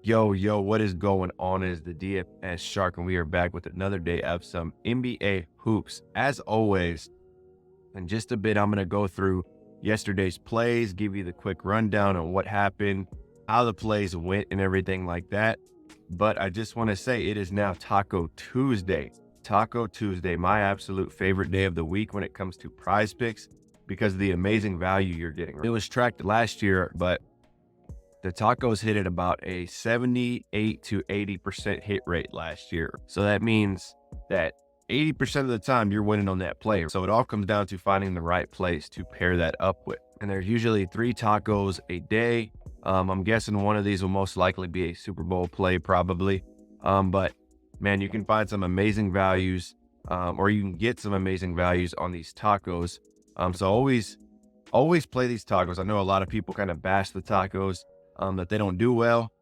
Yo, what is going on? Is the DFS Shark, and we are back with another day of some NBA hoops. As always, in just a bit, I'm going to go through yesterday's plays, give you the quick rundown on what happened, how the plays went, and everything like that. But I just want to say it is now Taco Tuesday. Taco Tuesday, my absolute favorite day of the week when it comes to PrizePicks because of the amazing value you're getting. It was tracked last year, but the tacos hit at about a 78 to 80% hit rate last year. So that means that 80% of the time you're winning on that play. So it all comes down to finding the right place to pair that up with. And there's usually 3 tacos a day. I'm guessing one of these will most likely be a Super Bowl play probably. But man, you can find some amazing values or you can get some amazing values on these tacos. So always play these tacos. I know a lot of people kind of bash the tacos. That they don't do well.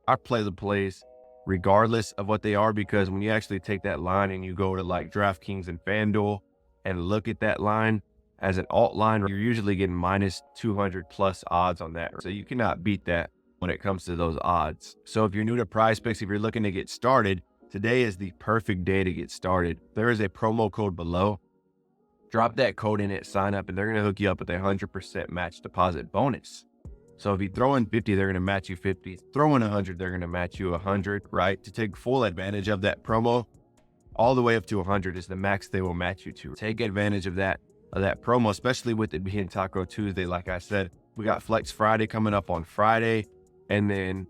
I play the plays regardless of what they are, because when you actually take that line and you go to like DraftKings and FanDuel and look at that line as an alt line, you're usually getting minus 200 plus odds on that. So you cannot beat that when it comes to those odds. So if you're new to PrizePicks, if you're looking to get started, today is the perfect day to get started. There is a promo code below. Drop that code in it, sign up, and they're going to hook you up with a 100% match deposit bonus. So if you throw in 50, they're going to match you 50. Throw in 100, they're going to match you 100, right? To take full advantage of that promo, all the way up to 100 is the max they will match you to. Take advantage of that promo, especially with it being Taco Tuesday. Like I said, we got Flex Friday coming up on Friday. And then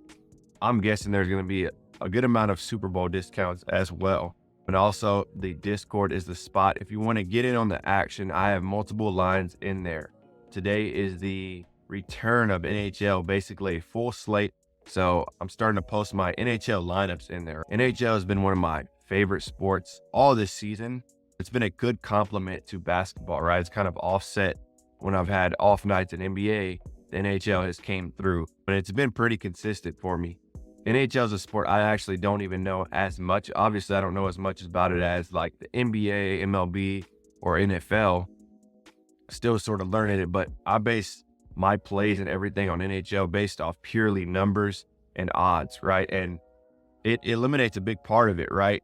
I'm guessing there's going to be a good amount of Super Bowl discounts as well. And also the Discord is the spot. If you want to get in on the action, I have multiple lines in there. Today is the return of NHL, basically a full slate. So I'm starting to post my NHL lineups in there. NHL has been one of my favorite sports all this season. It's been a good complement to basketball, right? It's kind of offset when I've had off nights in NBA. The NHL has came through, but it's been pretty consistent for me. NHL is a sport I actually don't even know as much. Obviously, I don't know as much about it as like the NBA, MLB, or NFL. Still sort of learning it, but I base my plays and everything on NHL based off purely numbers and odds, right? And it eliminates a big part of it, right?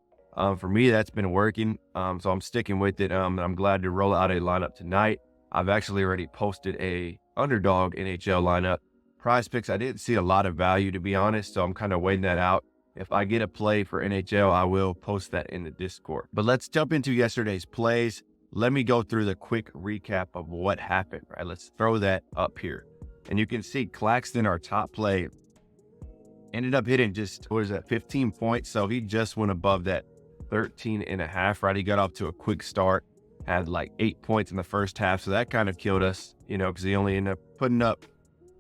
For me, that's been working. So I'm sticking with it. I'm glad to roll out a lineup tonight. I've actually already posted a underdog NHL lineup. PrizePicks, I didn't see a lot of value, to be honest. So I'm kind of waiting that out. If I get a play for NHL, I will post that in the Discord. But let's jump into yesterday's plays. Let me go through the quick recap of what happened, right? Let's throw that up here. And you can see Claxton, our top play, ended up hitting just, 15 points. So he just went above that 13.5, right? He got off to a quick start, had like 8 points in the first half. So that kind of killed us, because he only ended up putting up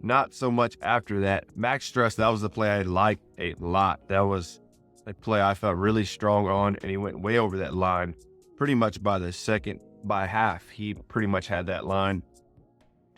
not so much after that. Max Stress, that was the play I liked a lot. That was a play I felt really strong on, and he went way over that line. Pretty much by half, he pretty much had that line.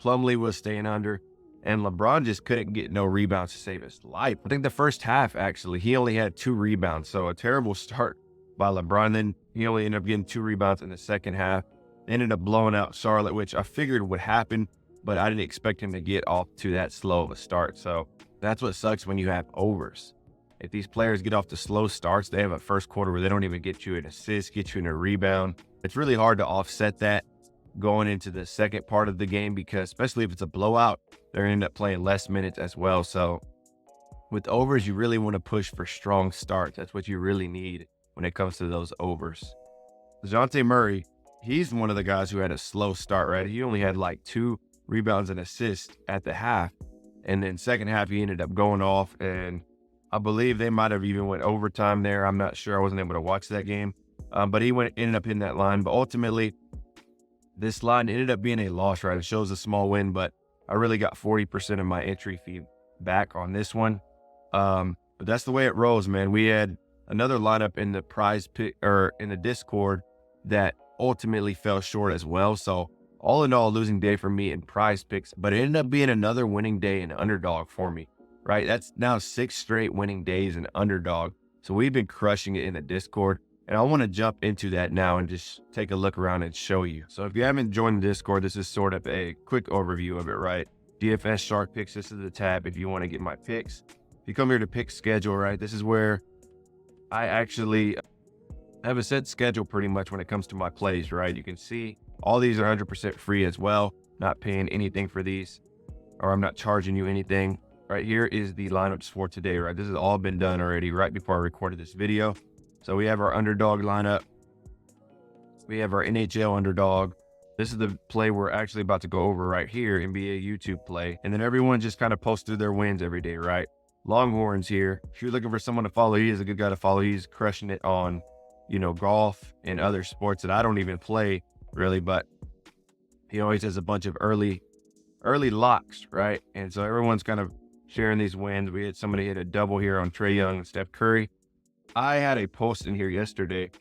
Plumlee was staying under, and LeBron just couldn't get no rebounds to save his life. I think the first half, actually, he only had 2 rebounds. So a terrible start by LeBron. Then he only ended up getting 2 rebounds in the second half. Ended up blowing out Charlotte, which I figured would happen, but I didn't expect him to get off to that slow of a start. So that's what sucks when you have overs. If these players get off to slow starts, they have a first quarter where they don't even get you an assist, get you in a rebound. It's really hard to offset that going into the second part of the game, because especially if it's a blowout, they're going to end up playing less minutes as well. So with overs, you really want to push for strong starts. That's what you really need when it comes to those overs. DeJounte Murray, he's one of the guys who had a slow start, right? He only had like 2 rebounds and assists at the half. And then second half, he ended up going off, and I believe they might have even went overtime there. I'm not sure. I wasn't able to watch that game. But he ended up in that line. But ultimately, this line ended up being a loss, right? It shows a small win, but I really got 40% of my entry fee back on this one. But that's the way it rolls, man. We had another lineup in the PrizePick or in the Discord that ultimately fell short as well. So all in all, losing day for me in PrizePicks, but it ended up being another winning day in underdog for me, right? That's now 6 straight winning days in underdog. So we've been crushing it in the Discord. And I want to jump into that now and just take a look around and show you. So if you haven't joined the Discord, this is sort of a quick overview of it, right? DFS Shark Picks, this is the tab if you want to get my picks. you come here to pick schedule, right? This is where I actually have a set schedule pretty much when it comes to my plays, right? You can see all these are 100% free as well. Not paying anything for these, or I'm not charging you anything. Right here is the lineups for today, right? This has all been done already right before I recorded this video. So we have our underdog lineup. We have our NHL underdog. This is the play we're actually about to go over right here, NBA YouTube play. And then everyone just kind of posts through their wins every day, right? Longhorns here. If you're looking for someone to follow, he is a good guy to follow. He's crushing it on, you know, golf and other sports that I don't even play really, but he always has a bunch of early locks, right? And so everyone's kind of sharing these wins. We had somebody hit a double here on Trae Young and Steph Curry. I had a post in here yesterday.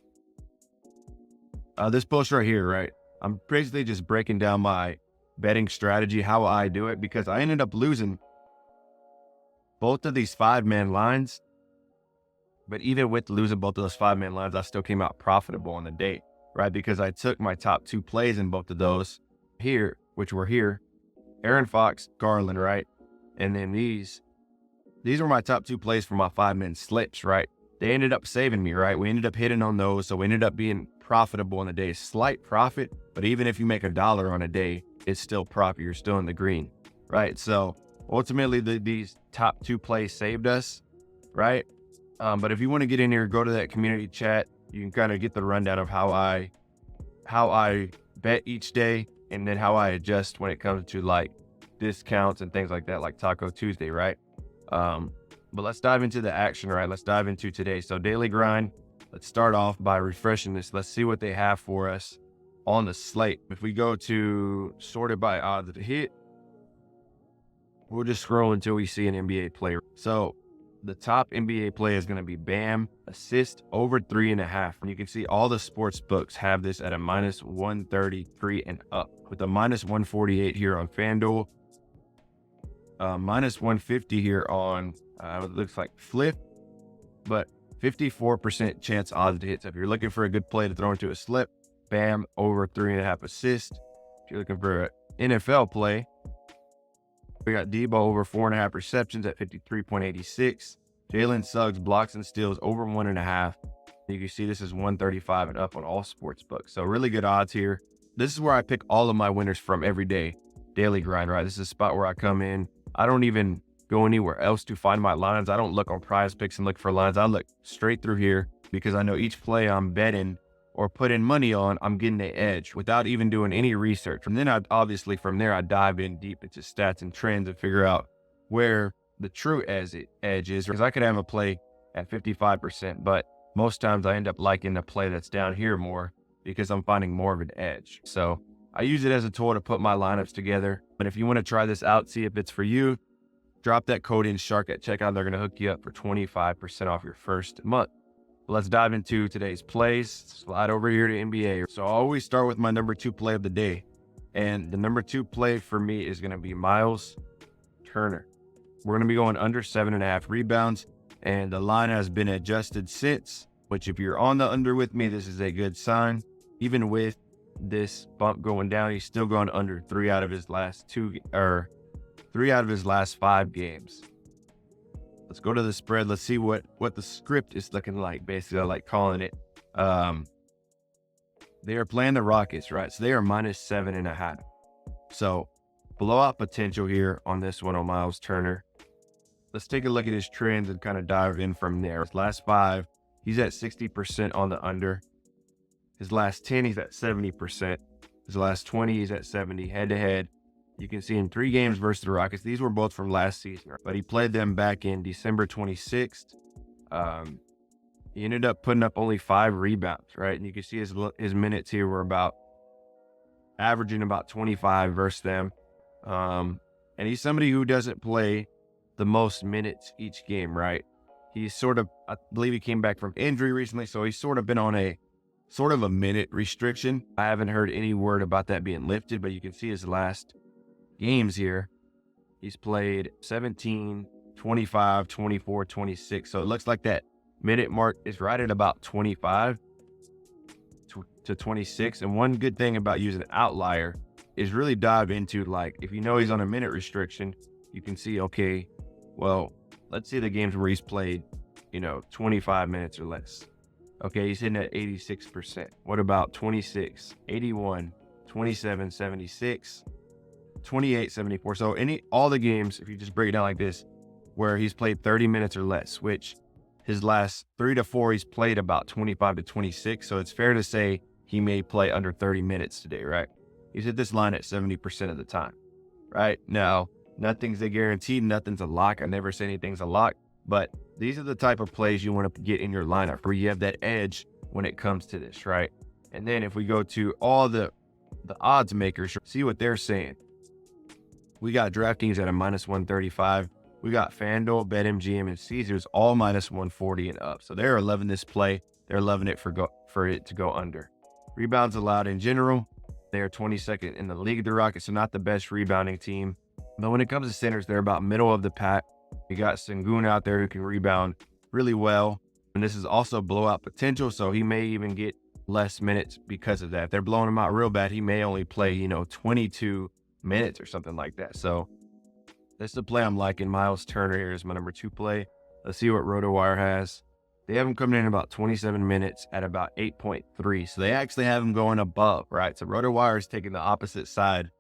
This post right here, right? I'm basically just breaking down my betting strategy, how I do it, because I ended up losing both of these 5-man lines. But even with losing both of those 5-man lines, I still came out profitable on the day, right? Because I took my top 2 plays in both of those here, which were here, Aaron Fox, Garland, right? And then these were my top 2 plays for my 5-man slips, right? They ended up saving me, right? We ended up hitting on those. So we ended up being profitable on the day. Slight profit, but even if you make $1 on a day, it's still profit. You're still in the green, right? So ultimately these top 2 plays saved us, right? But if you want to get in here, go to that community chat. You can kind of get the rundown of how I bet each day, and then how I adjust when it comes to like discounts and things like that, like Taco Tuesday, right? But let's dive into the action, right? Let's dive into today. So daily grind. Let's start off by refreshing this. Let's see what they have for us on the slate. If we go to sorted by odds to hit, we'll just scroll until we see an NBA player. So the top NBA play is going to be Bam, assist over 3.5. And you can see all the sports books have this at a minus 133 and up, with a minus 148 here on FanDuel, minus 150 here on, it looks like Flip, but 54% chance odds to hit. So if you're looking for a good play to throw into a slip, Bam, over 3.5 assists. If you're looking for an NFL play, we got Debo over 4.5 receptions at 53.86. Jalen Suggs blocks and steals over 1.5. You can see this is 135 and up on all sports books. So really good odds here. This is where I pick all of my winners from every day. Daily grind, right? This is a spot where I come in. I don't even go anywhere else to find my lines. I don't look on PrizePicks and look for lines. I look straight through here because I know each play I'm betting or putting money on, I'm getting the edge without even doing any research. And then obviously from there, I dive in deep into stats and trends and figure out where the true edge is. Because I could have a play at 55%, but most times I end up liking the play that's down here more because I'm finding more of an edge. So I use it as a tool to put my lineups together. But if you want to try this out, see if it's for you, drop that code in Shark at checkout. They're going to hook you up for 25% off your first month. Let's dive into today's plays. Slide over here to NBA. So I always start with my number 2 play of the day. And the number 2 play for me is going to be Myles Turner. We're going to be going under 7.5 rebounds. And the line has been adjusted since, which if you're on the under with me, this is a good sign. Even with this bump going down, he's still going under 3 out of his last 5 games. Let's go to the spread. Let's see what the script is looking like. Basically, I like calling it. They are playing the Rockets, right? So they are minus 7.5. So blowout potential here on this one on Myles Turner. Let's take a look at his trends and kind of dive in from there. His last 5, he's at 60% on the under. His last 10, he's at 70%. His last 20, he's at 70 head-to-head. You can see in 3 games versus the Rockets, these were both from last season, but he played them back in December 26th. He ended up putting up only 5 rebounds, right? And you can see his minutes here were averaging about 25 versus them. And he's somebody who doesn't play the most minutes each game, right? He's sort of, I believe he came back from injury recently, so he's sort of been on a minute restriction. I haven't heard any word about that being lifted, but you can see his last games here. He's played 17, 25, 24, 26. So it looks like that minute mark is right at about 25 to 26. And one good thing about using an outlier is really dive into, like, if you know he's on a minute restriction, you can see, okay, well, let's see the games where he's played, 25 minutes or less. Okay, he's hitting at 86%. What about 26, 81, 27, 76, 28, 74? So all the games, if you just break it down like this, where he's played 30 minutes or less, which his last 3 to 4, he's played about 25 to 26. So it's fair to say he may play under 30 minutes today, right? He's hit this line at 70% of the time, right? Now, nothing's a guarantee, nothing's a lock. I never say anything's a lock, but these are the type of plays you want to get in your lineup where you have that edge when it comes to this, right? And then if we go to all the odds makers, see what they're saying. We got DraftKings at a -135. We got FanDuel, BetMGM, and Caesars all -140 and up. So they're loving this play. They're loving it for it to go under. Rebounds allowed in general, they are 22nd in the league. The Rockets are not the best rebounding team, but when it comes to centers, they're about middle of the pack. You got Sengun out there who can rebound really well, and this is also blowout potential, so he may even get less minutes because of that. If they're blowing him out real bad, he may only play 22 minutes or something like that. So this is a play I'm liking. Myles Turner here is my number 2 play. Let's see what RotoWire has. They have him coming in about 27 minutes at about 8.3. So they actually have him going above, right? So RotoWire is taking the opposite side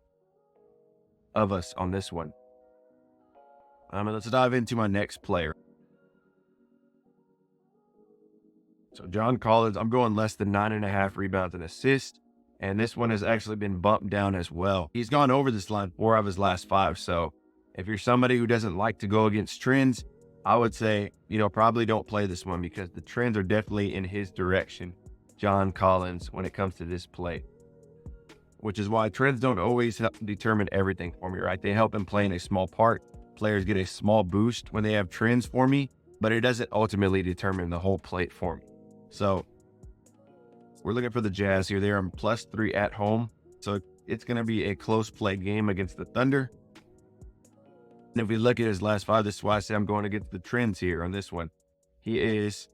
of us on this one. Let's dive into my next player. So John Collins, I'm going less than 9.5 rebounds and assists. And this one has actually been bumped down as well. He's gone over this line 4 of his last 5. So if you're somebody who doesn't like to go against trends, I would say, probably don't play this one because the trends are definitely in his direction, John Collins, when it comes to this play. Which is why trends don't always help determine everything for me, right? They help in playing a small part. Players get a small boost when they have trends for me, but it doesn't ultimately determine the whole plate for me. So we're looking for the Jazz here. They're on +3 at home. So it's going to be a close play game against the Thunder. And if we look at his last 5, this is why I say I'm going against the trends here on this one. He is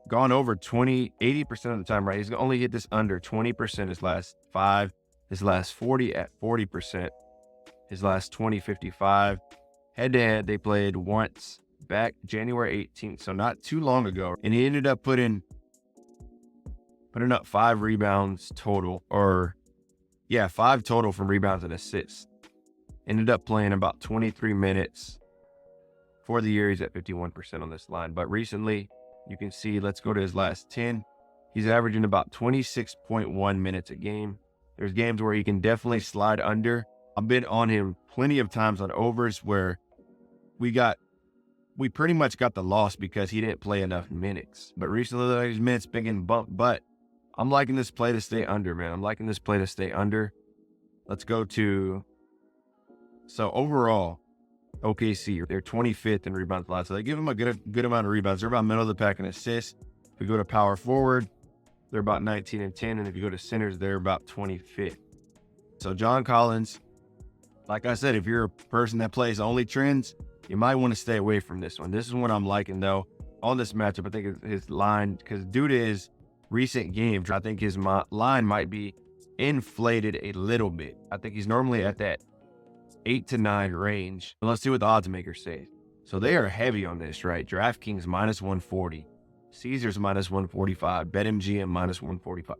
gone over 80% of the time, right? He's only hit this under 20% his last 5, his last 40 at 40%, his last 20, 55. Head-to-head, they played once back January 18th, so not too long ago. And he ended up putting up 5 rebounds total, 5 total from rebounds and assists. Ended up playing about 23 minutes. For the year, he's at 51% on this line. But recently, you can see, let's go to his last 10. He's averaging about 26.1 minutes a game. There's games where he can definitely slide under. I've been on him plenty of times on overs where we pretty much got the loss because he didn't play enough minutes. But recently, his minutes been getting bumped. But I'm liking this play to stay under, man. I'm liking this play to stay under. Let's go to... So overall, OKC, they're 25th in rebounds allowed. So they give him a good amount of rebounds. They're about middle of the pack in assists. If we go to power forward, they're about 19 and 10. And if you go to centers, they're about 25th. So John Collins, like I said, if you're a person that plays only trends, you might want to stay away from this one. This is one I'm liking, though. On this matchup, I think his line, because due to his recent games, I think his line might be inflated a little bit. I think he's normally at that 8 to 9 range. But let's see what the odds makers say. So they are heavy on this, right? DraftKings -140, Caesars -145, BetMGM -145.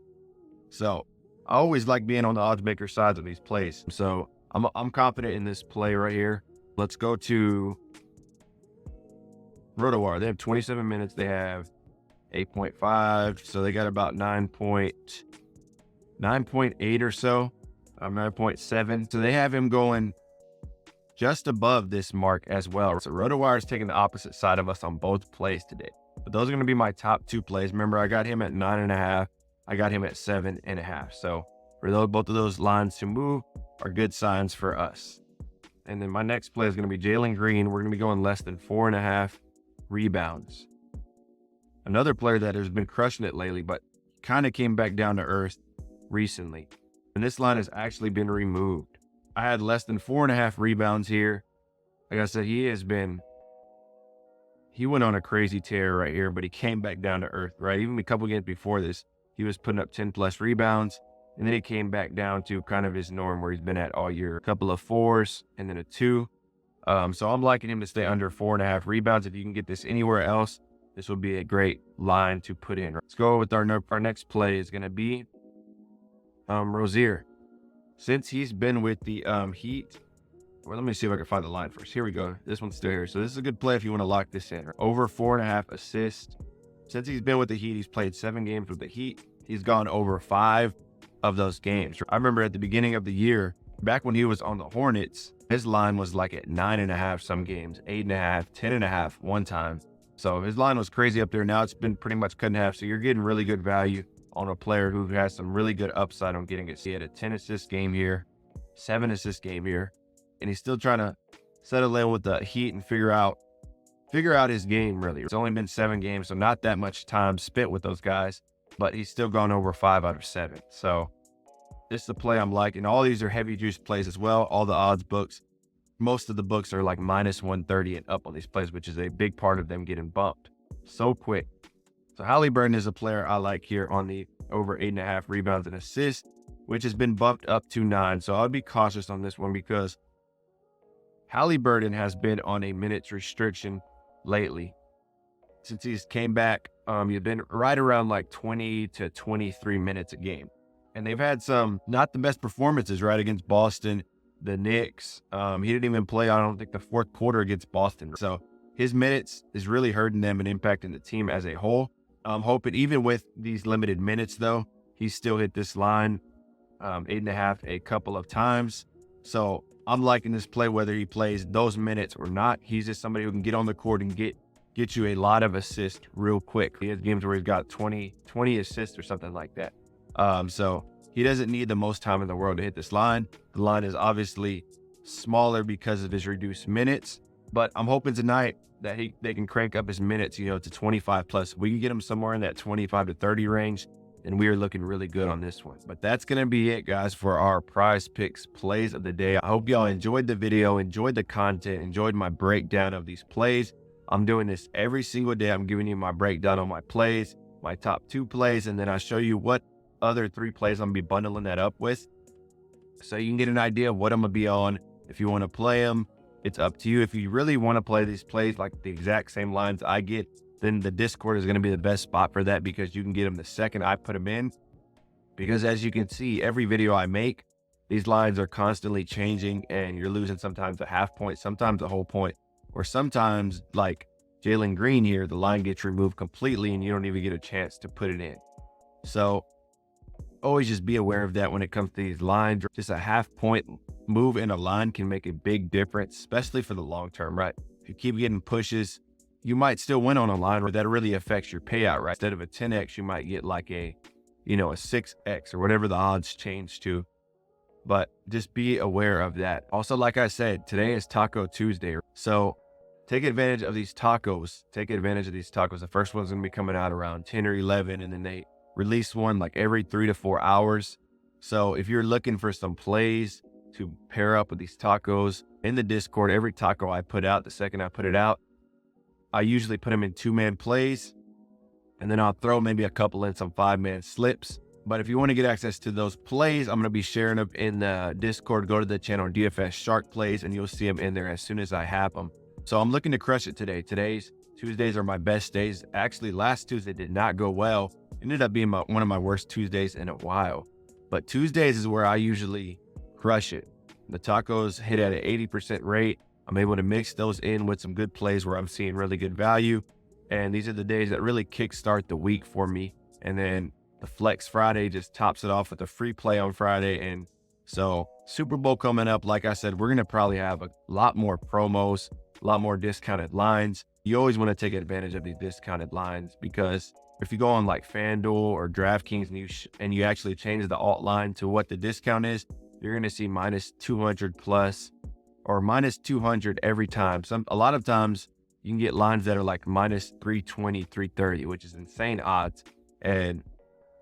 So I always like being on the odds maker sides of these plays. So I'm confident in this play right here. Let's go to RotoWire. They have 27 minutes. They have 8.5. So they got about 9.8 or so. 9.7. So they have him going just above this mark as well. So RotoWire is taking the opposite side of us on both plays today. But those are going to be my top 2 plays. Remember, I got him at 9.5. I got him at 7.5. So for both of those lines to move are good signs for us. And then my next play is going to be Jalen Green. We're going to be going less than 4.5 rebounds. Another player that has been crushing it lately, but kind of came back down to earth recently. And this line has actually been removed. I had less than 4.5 rebounds here. Like I said, he went on a crazy tear right here, but he came back down to earth, right? Even a couple games before this, he was putting up 10 plus rebounds. And then he came back down to kind of his norm where he's been at all year. A couple of 4s and then a 2. So I'm liking him to stay under 4.5 rebounds. If you can get this anywhere else, this would be a great line to put in. Let's go with our next play is going to be Rozier. Since he's been with the Heat, well, let me see if I can find the line first. Here we go. This one's still here. So this is a good play if you want to lock this in. Over 4.5 assists. Since he's been with the Heat, he's played 7 games with the Heat. He's gone over 5 of those games. I remember at the beginning of the year, back when he was on the Hornets, his line was like at 9.5 some games, 8.5, 10.5 one time. So his line was crazy up there. Now it's been pretty much cut in half. So you're getting really good value on a player who has some really good upside on getting it. He had a 10 assist game here, 7 assist game here, and he's still trying to settle in with the Heat and figure out his game, really. It's only been 7 games, so not that much time spent with those guys, but he's still gone over 5 out of 7. So this is the play I'm liking. All these are heavy juice plays as well. All the odds books, most of the books are like minus 130 and up on these plays, which is a big part of them getting bumped so quick. So Haliburton is a player I like here on the over 8.5 rebounds and assists, which has been bumped up to 9. So I'd be cautious on this one because Haliburton has been on a minutes restriction lately. Since he's came back, he's been right around like 20 to 23 minutes a game. And they've had some not the best performances, right, against Boston, the Knicks. He didn't even play, I don't think, the fourth quarter against Boston. So his minutes is really hurting them and impacting the team as a whole. I'm hoping even with these limited minutes, though, he still hit this line 8.5 a couple of times. So I'm liking this play whether he plays those minutes or not. He's just somebody who can get on the court and get you a lot of assists real quick. He has games where he's got 20 assists or something like that. So he doesn't need the most time in the world to hit this line. The line is obviously smaller because of his reduced minutes, but I'm hoping tonight that they can crank up his minutes, to 25 plus. We can get him somewhere in that 25 to 30 range, and we are looking really good on this one. But that's going to be it, guys, for our PrizePicks plays of the day. I hope y'all enjoyed the video, enjoyed the content, enjoyed my breakdown of these plays. I'm doing this every single day. I'm giving you my breakdown on my plays, my top 2 plays, and then I show you what other 3 plays I'm going to be bundling that up with. So you can get an idea of what I'm going to be on. If you want to play them, it's up to you. If you really want to play these plays like the exact same lines I get, then the Discord is going to be the best spot for that because you can get them the second I put them in. Because as you can see, every video I make, these lines are constantly changing and you're losing sometimes a half point, sometimes a whole point, or sometimes like Jalen Green here, the line gets removed completely and you don't even get a chance to put it in. So always just be aware of that when it comes to these lines. Just a half point move in a line can make a big difference, especially for the long term, right? If you keep getting pushes, you might still win on a line where that really affects your payout, right? Instead of a 10x, you might get like a 6x or whatever the odds change to. But just be aware of that. Also, like I said, today is Taco Tuesday. So take advantage of these tacos. The first one's going to be coming out around 10 or 11, and then they release one like every 3 to 4 hours. So if you're looking for some plays to pair up with these tacos in the Discord, every taco I put out, the second I put it out, I usually put them in 2-man plays, and then I'll throw maybe a couple in some 5-man slips. But if you want to get access to those plays, I'm going to be sharing them in the Discord. Go to the channel DFS Shark Plays, and you'll see them in there as soon as I have them. So I'm looking to crush it today. Tuesdays are my best days. Actually, last Tuesday did not go well. Ended up being one of my worst Tuesdays in a while. But Tuesdays is where I usually crush it. The tacos hit at an 80% rate. I'm able to mix those in with some good plays where I'm seeing really good value. And these are the days that really kickstart the week for me. And then the Flex Friday just tops it off with a free play on Friday. And so Super Bowl coming up, like I said, we're going to probably have a lot more promos, a lot more discounted lines. You always want to take advantage of these discounted lines because if you go on like FanDuel or DraftKings and you actually change the alt line to what the discount is, you're going to see minus 200 plus or minus 200 every time. A lot of times you can get lines that are like minus 320, 330, which is insane odds. And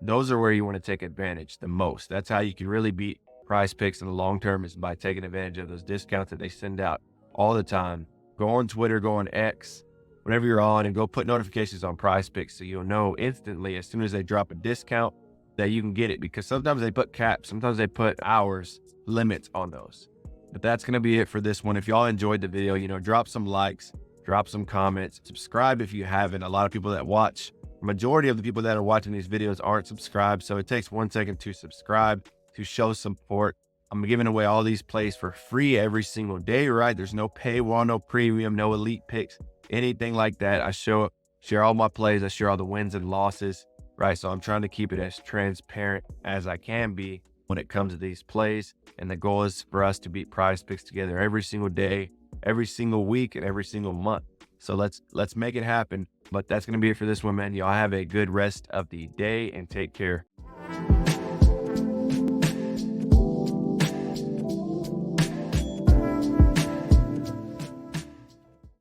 those are where you want to take advantage the most. That's how you can really beat PrizePicks in the long term, is by taking advantage of those discounts that they send out all the time. Go on Twitter, go on X, whatever you're on, and go put notifications on PrizePicks so you'll know instantly as soon as they drop a discount that you can get it, because sometimes they put caps, sometimes they put hours limits on those. But that's going to be it for this one. If y'all enjoyed the video, drop some likes, drop some comments, subscribe if you haven't. A lot of people that watch, majority of the people that are watching these videos aren't subscribed. So it takes 1 second to subscribe to show support. I'm giving away all these plays for free every single day, right? There's no paywall, no premium, no elite picks, anything like that. I share all my plays. I share all the wins and losses, right? So I'm trying to keep it as transparent as I can be when it comes to these plays. And the goal is for us to beat PrizePicks together every single day, every single week, and every single month. So let's make it happen. But that's going to be it for this one, man. Y'all have a good rest of the day and take care.